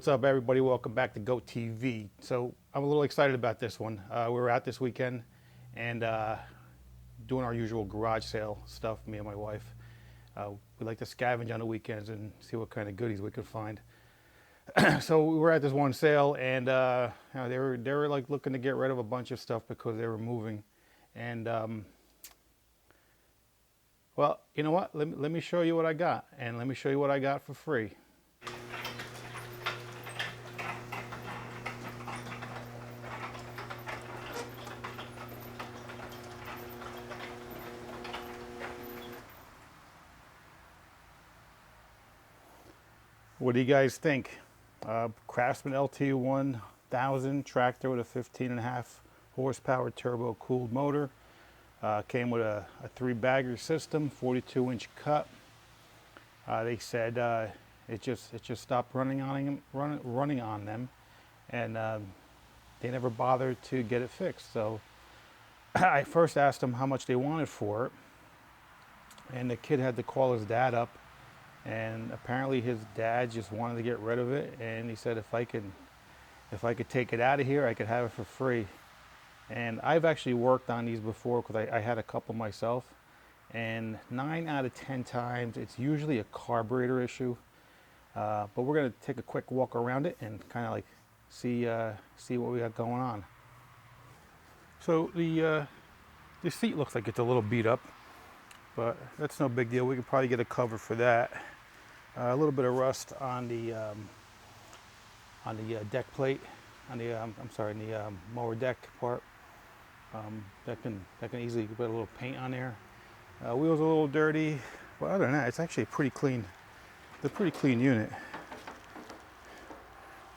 What's up, everybody? Welcome back to Go TV. So I'm a little excited about this one. We were out this weekend and doing our usual garage sale stuff, me and my wife. We like to scavenge on the weekends and see what kind of goodies we could find. So we were at this one sale, and they were like looking to get rid of a bunch of stuff because they were moving. And well, you know what? Let me show you what I got, and let me show you what I got for free. What do you guys think? Craftsman LT 1000 tractor with a 15.5 horsepower turbo cooled motor. Came with a 3-bagger system, 42-inch cut. They said it just stopped running on them, and they never bothered to get it fixed. So I first asked them how much they wanted for it, and the kid had to call his dad up. And apparently his dad just wanted to get rid of it, and he said if I could take it out of here, I could have it for free. And I've actually worked on these before because I had a couple myself, and 9 out of 10 times it's usually a carburetor issue. But we're gonna take a quick walk around it and kind of like see what we got going on. So the seat looks like it's a little beat up, but that's no big deal. We could probably get a cover for that. A little bit of rust on the deck plate, on the mower deck part. That can easily put a little paint on there. Wheels a little dirty, but other than that, it's actually pretty clean. It's a pretty clean unit.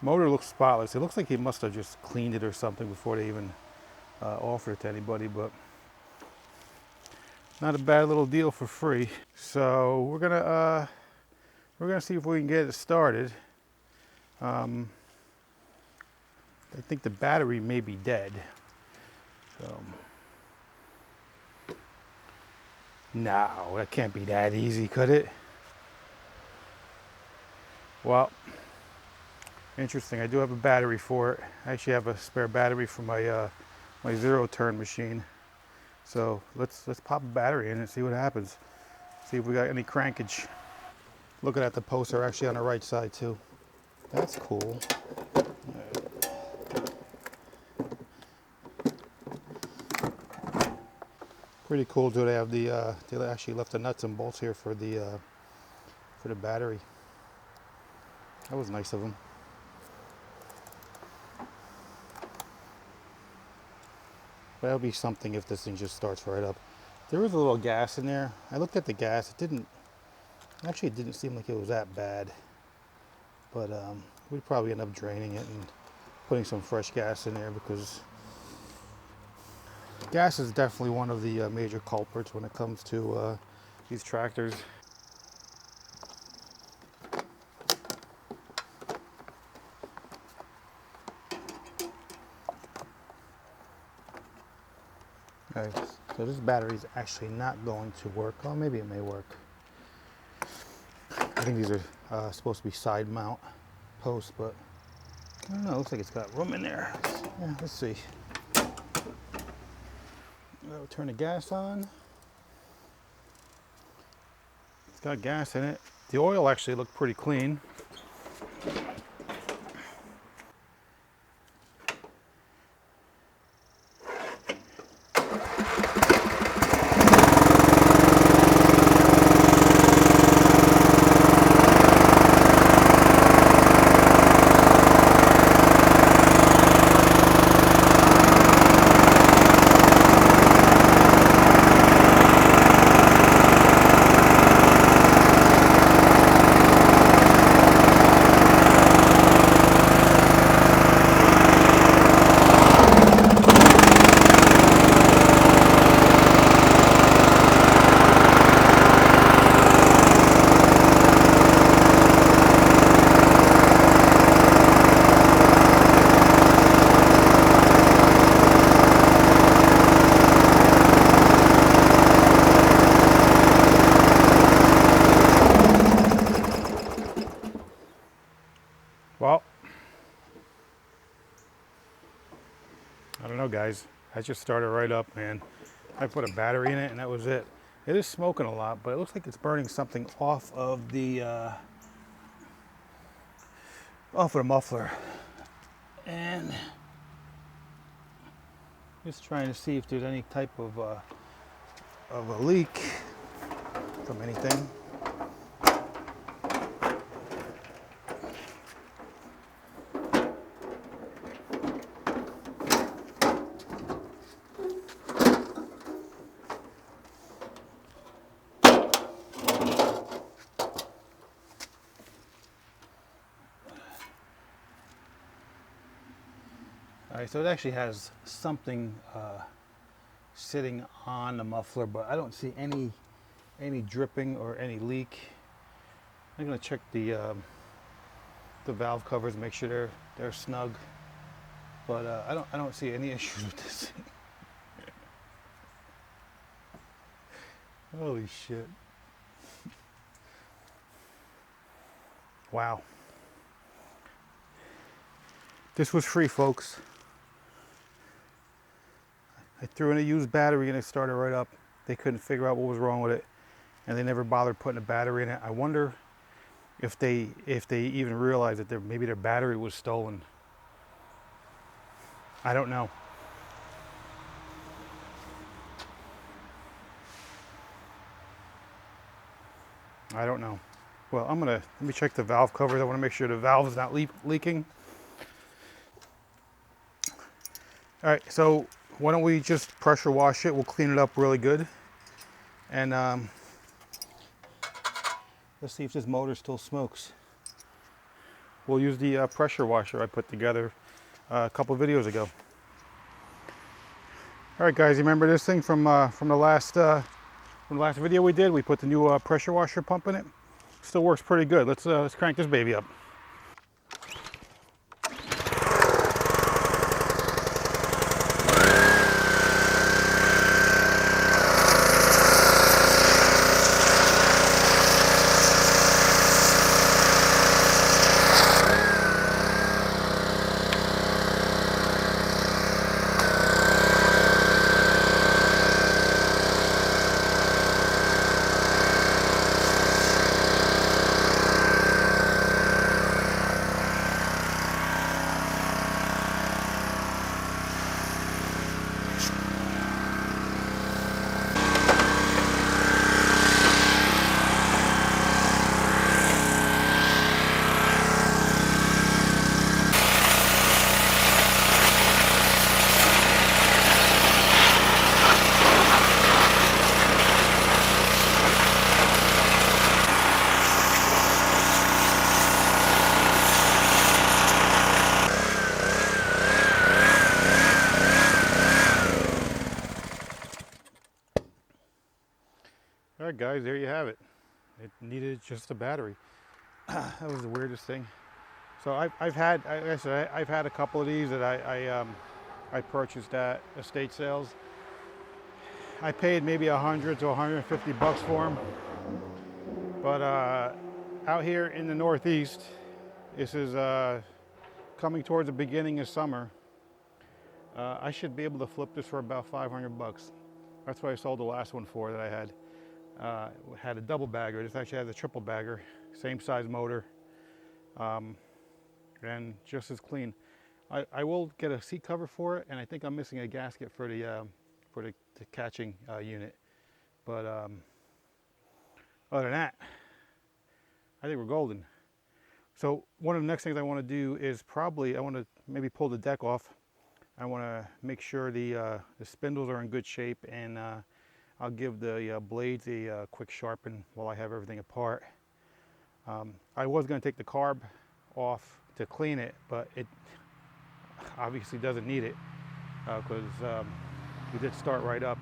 Motor looks spotless. It looks like he must have just cleaned it or something before they even offered it to anybody, but not a bad little deal for free. So we're gonna see if we can get it started. I think the battery may be dead. So no, that can't be that easy, could it? Well, interesting. I do have a battery for it. I actually have a spare battery for my my zero-turn machine. So let's pop a battery in and see what happens. See if we got any crankage. Looking at the posts are actually on the right side too. That's cool. Pretty cool too. They have they actually left the nuts and bolts here for the battery. That was nice of them. That'll be something if this thing just starts right up. There was a little gas in there. I looked at the gas. It didn't seem like it was that bad. But we'd probably end up draining it and putting some fresh gas in there, because gas is definitely one of the major culprits when it comes to these tractors. Okay, so this battery is actually not going to work. Oh, maybe it may work. I think these are supposed to be side mount posts, but I don't know. It looks like it's got room in there. Yeah, let's see. I'll turn the gas on. It's got gas in it. The oil actually looked pretty clean. guys. I just started right up, man. I put a battery in it and that was it. It is smoking a lot, but it looks like it's burning something off of the muffler. And just trying to see if there's any type of a leak from anything. All right, so it actually has something sitting on the muffler, but I don't see any dripping or any leak. I'm gonna check the valve covers, make sure they're snug. But I don't see any issues with this thing. Holy shit! Wow. This was free, folks. I threw in a used battery and it started right up. They couldn't figure out what was wrong with it, and they never bothered putting a battery in it. I wonder if they even realized that maybe their battery was stolen. I don't know. I don't know. Well, let me check the valve covers. I want to make sure the valve is not leaking. All right, so why don't we just pressure wash it? We'll clean it up really good. And let's see if this motor still smokes. We'll use the pressure washer I put together a couple videos ago. All right, guys, you remember this thing from the last video we did? We put the new pressure washer pump in it. Still works pretty good. Let's crank this baby up. All right, guys, there you have it. It needed just a battery. That was the weirdest thing. So I've had a couple of these that I purchased at estate sales. I paid maybe 100 to 150 bucks for them. But out here in the Northeast, this is coming towards the beginning of summer. I should be able to flip this for about 500 bucks. That's what I sold the last one for that I had. Had a double bagger. This actually has a triple bagger, same size motor, and just as clean. I will get a seat cover for it, and I think I'm missing a gasket for the catching unit. But other than that, I think we're golden. So one of the next things I want to do is I want to maybe pull the deck off. I want to make sure the spindles are in good shape, and I'll give the blades a quick sharpen while I have everything apart. I was going to take the carb off to clean it, but it obviously doesn't need it because we did start right up.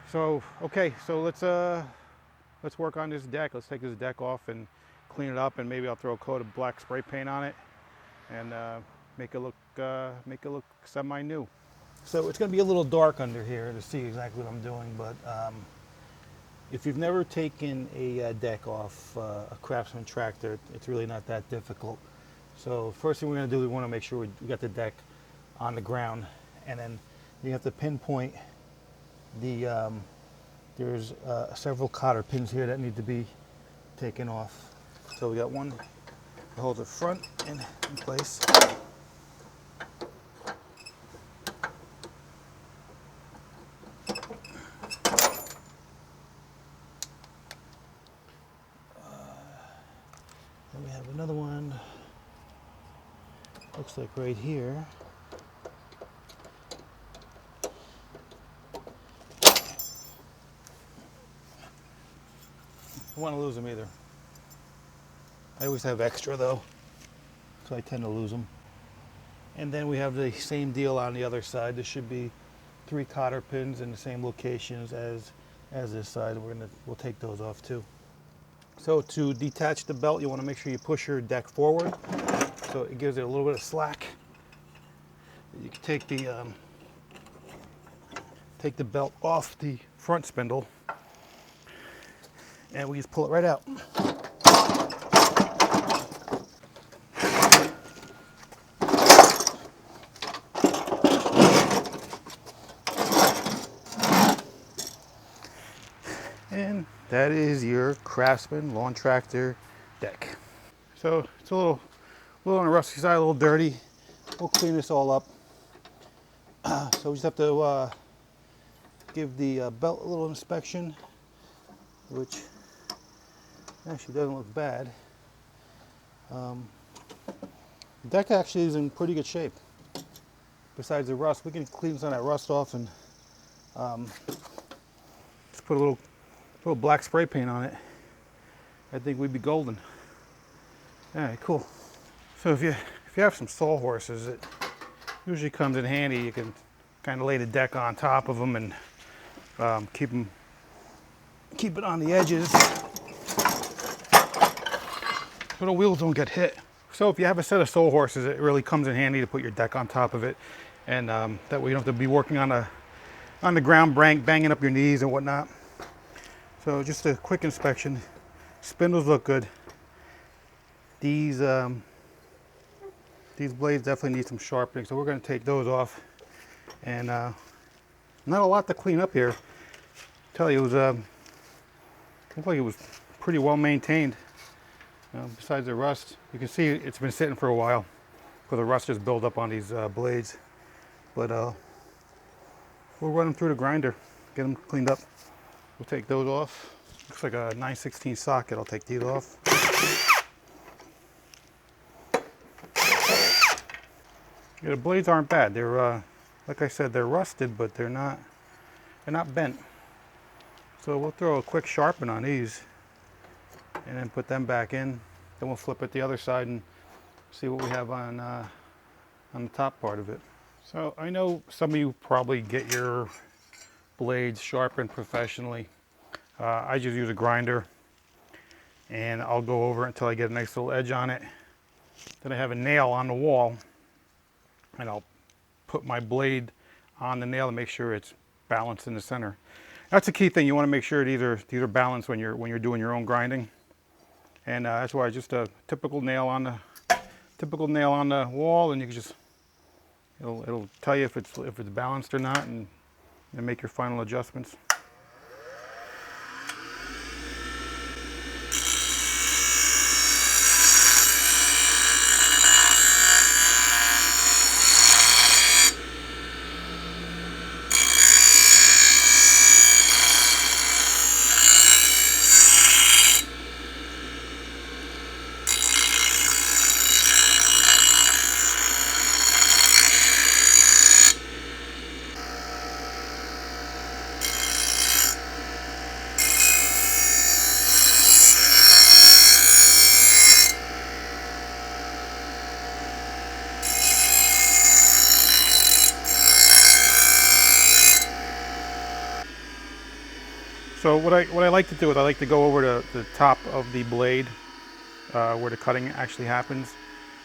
So okay, so let's work on this deck. Let's take this deck off and clean it up, and maybe I'll throw a coat of black spray paint on it and make it look semi-new. So it's going to be a little dark under here to see exactly what I'm doing, but if you've never taken a deck off a Craftsman tractor, it's really not that difficult. So first thing we're going to do, we want to make sure we got the deck on the ground, and then you have to pinpoint the, there's several cotter pins here that need to be taken off. So we got one that holds the front in place. Then we have another one, looks like right here. I don't want to lose them either. I always have extra though, so I tend to lose them. And then we have the same deal on the other side. There should be 3 cotter pins in the same locations as this side. We'll take those off too. So to detach the belt, you want to make sure you push your deck forward, so it gives it a little bit of slack. You can take the belt off the front spindle, and we just pull it right out. And that is your Craftsman lawn tractor deck. So it's a little on the rusty side, a little dirty. We'll clean this all up. So we just have to give the belt a little inspection, which actually doesn't look bad. The deck actually is in pretty good shape. Besides the rust, we can clean some of that rust off and just put a little black spray paint on it. I think we'd be golden. All right, cool. So if you have some sawhorses, it usually comes in handy. You can kind of lay the deck on top of them and keep it on the edges so the wheels don't get hit. So if you have a set of sawhorses, it really comes in handy to put your deck on top of it, and that way you don't have to be working on the ground, banging up your knees and whatnot. So just a quick inspection. Spindles look good. These blades definitely need some sharpening, so we're going to take those off. And not a lot to clean up here. I tell you, it was looked like it was pretty well maintained. Besides the rust, you can see it's been sitting for a while because the rust just built up on these blades. But we'll run them through the grinder, get them cleaned up. We'll take those off. Looks like a 9/16 socket. I'll take these off. Yeah, the blades aren't bad. They're like I said, they're rusted, but they're not bent. So we'll throw a quick sharpen on these and then put them back in. Then we'll flip it the other side and see what we have on the top part of it. So I know some of you probably get your blades sharpened professionally. I just use a grinder, and I'll go over it until I get a nice little edge on it. Then I have a nail on the wall, and I'll put my blade on the nail to make sure it's balanced in the center. That's a key thing. You want to make sure these are balanced when you're doing your own grinding, and that's why just a typical nail on the wall, and you can just it'll tell you if it's balanced or not, and make your final adjustments. So what I like to do is I like to go over to the top of the blade where the cutting actually happens,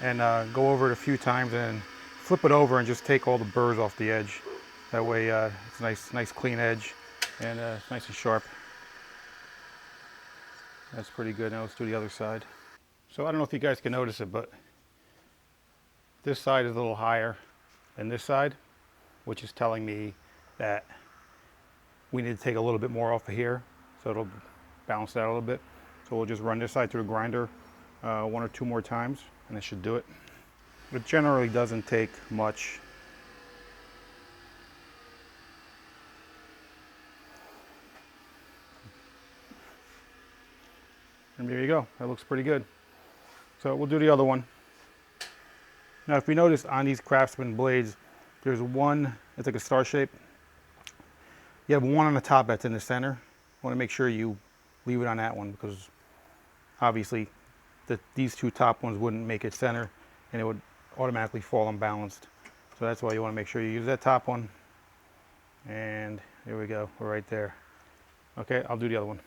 and go over it a few times and flip it over and just take all the burrs off the edge. That way it's a nice clean edge, and it's nice and sharp. That's pretty good. Now let's do the other side. So I don't know if you guys can notice it, but this side is a little higher than this side. which is telling me that we need to take a little bit more off of here, so it'll balance that a little bit. So we'll just run this side through the grinder 1 or 2 more times, and it should do it. It generally doesn't take much. And there you go. That looks pretty good. So we'll do the other one. Now, if you notice on these Craftsman blades, there's one, it's like a star shape. You have one on the top that's in the center. You want to make sure you leave it on that one, because obviously these 2 top ones wouldn't make it center and it would automatically fall unbalanced. So that's why you want to make sure you use that top one. And there we go, we're right there. Okay, I'll do the other one.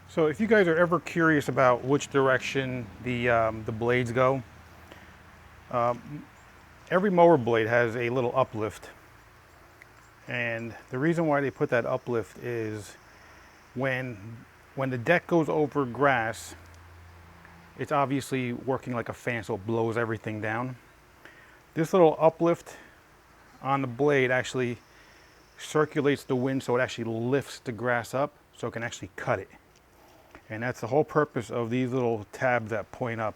So if you guys are ever curious about which direction the blades go, every mower blade has a little uplift. And the reason why they put that uplift is when the deck goes over grass, it's obviously working like a fan, so it blows everything down. This little uplift on the blade actually circulates the wind, so it actually lifts the grass up so it can actually cut it. And that's the whole purpose of these little tabs that point up.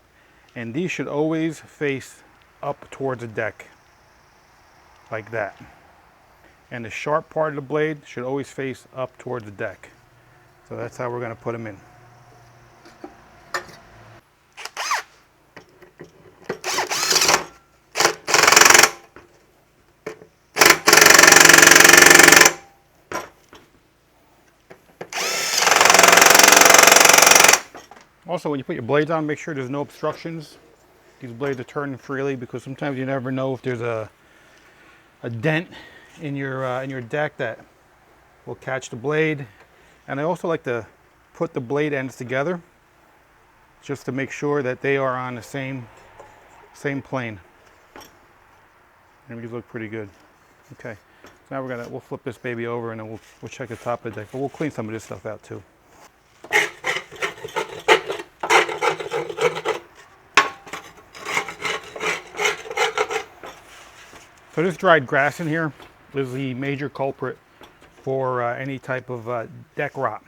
And these should always face up towards the deck, like that. And the sharp part of the blade should always face up towards the deck. So that's how we're going to put them in. Also, when you put your blades on, make sure there's no obstructions. These blades are turning freely, because sometimes you never know if there's a dent in your deck that will catch the blade. And I also like to put the blade ends together just to make sure that they are on the same plane. And these look pretty good. Okay, so now we'll flip this baby over, and then we'll check the top of the deck, but we'll clean some of this stuff out too. So this dried grass in here is the major culprit for any type of deck rot.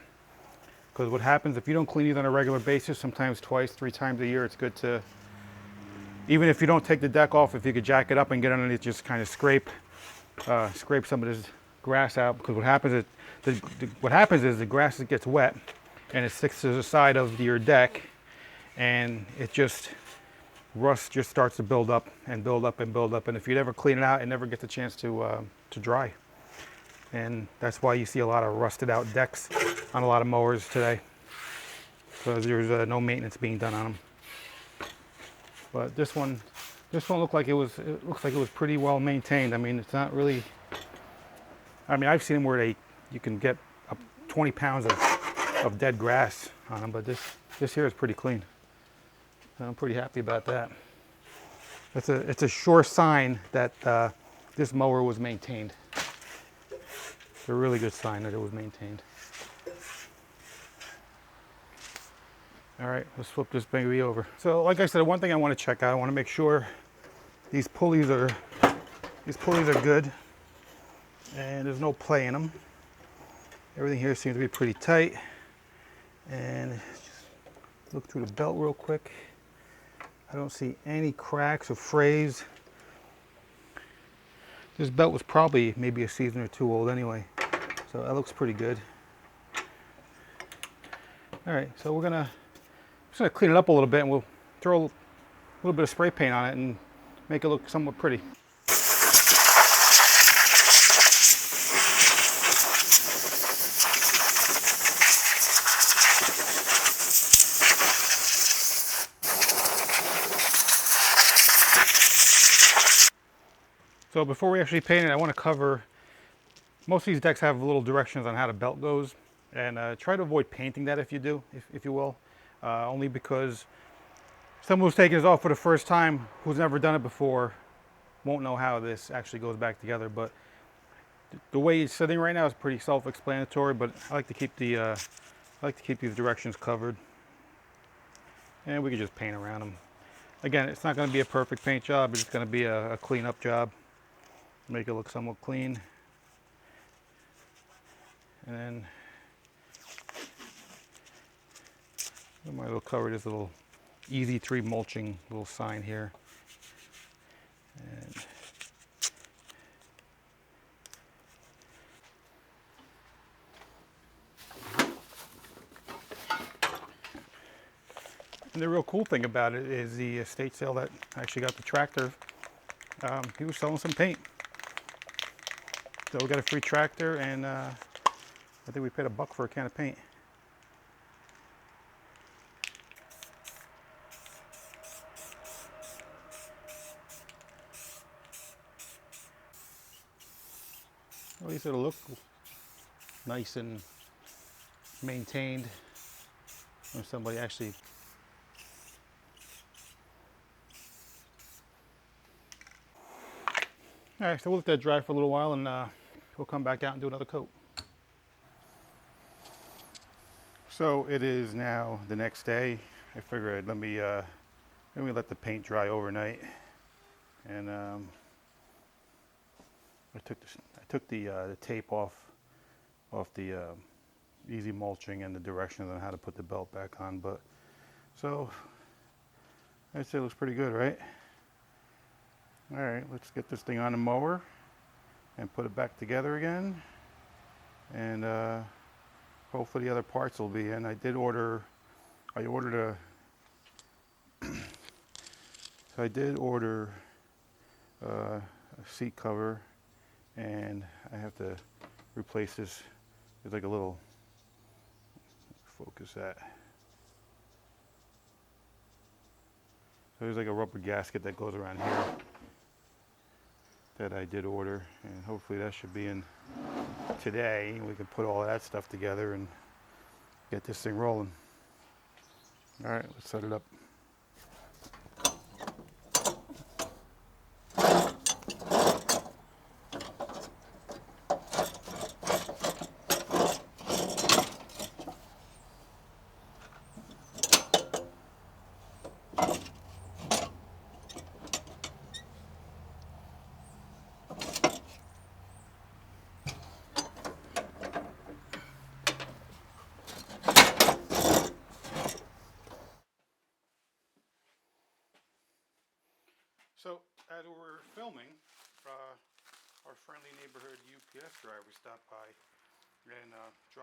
Because what happens if you don't clean these on a regular basis, sometimes 2, 3 times a year, it's good to, even if you don't take the deck off, if you could jack it up and get underneath, just kind of scrape some of this grass out. Because what happens is the grass gets wet and it sticks to the side of your deck, and rust just starts to build up and build up and build up. And if you never clean it out, it never gets a chance to dry. And that's why you see a lot of rusted out decks on a lot of mowers today, because there's no maintenance being done on them. But this one looked like it looks like it was pretty well maintained. I mean, it's not really, I mean, I've seen them where you can get up 20 pounds of dead grass on them, but this here is pretty clean. I'm pretty happy about that. It's a sure sign that this mower was maintained. It's a really good sign that it was maintained. All right, let's flip this baby over. So like I said, one thing I want to check out, I want to make sure these pulleys are good and there's no play in them. Everything here seems to be pretty tight. And just look through the belt real quick. I don't see any cracks or frays. This belt was probably maybe a season or 2 old anyway, so that looks pretty good. All right, so we're just gonna clean it up a little bit, and we'll throw a little bit of spray paint on it and make it look somewhat pretty. So before we actually paint it, I want to cover, most of these decks have little directions on how the belt goes, and try to avoid painting that if you do, if you will, only because someone who's taking this off for the first time, who's never done it before, won't know how this actually goes back together. But the way it's sitting right now is pretty self-explanatory, but I like to keep these directions covered, and we can just paint around them. Again, it's not going to be a perfect paint job, it's going to be a clean-up job. make it look somewhat clean. And then I might as well cover this little Easy 3 mulching little sign here. And the real cool thing about it is the estate sale that actually got the tractor. He was selling some paint. So we got a free tractor, and I think we paid $1 for a can of paint. At least it'll look nice and maintained when somebody actually. All right, so we'll let that dry for a little while, and we'll come back out and do another coat. So it is now the next day. I figured let me let the paint dry overnight, and I took the tape off the easy mulching and the directions on how to put the belt back on. But so I'd say it looks pretty good, right? All right, let's get this thing on the mower and put it back together again, and hopefully the other parts will be in. I ordered a seat cover, and I have to replace this. There's like a little, focus that. So there's like a rubber gasket that goes around here that I did order, and hopefully that should be in today. We can put all that stuff together and get this thing rolling. All right, let's set it up. So as we're filming, our friendly neighborhood UPS driver stopped by and dropped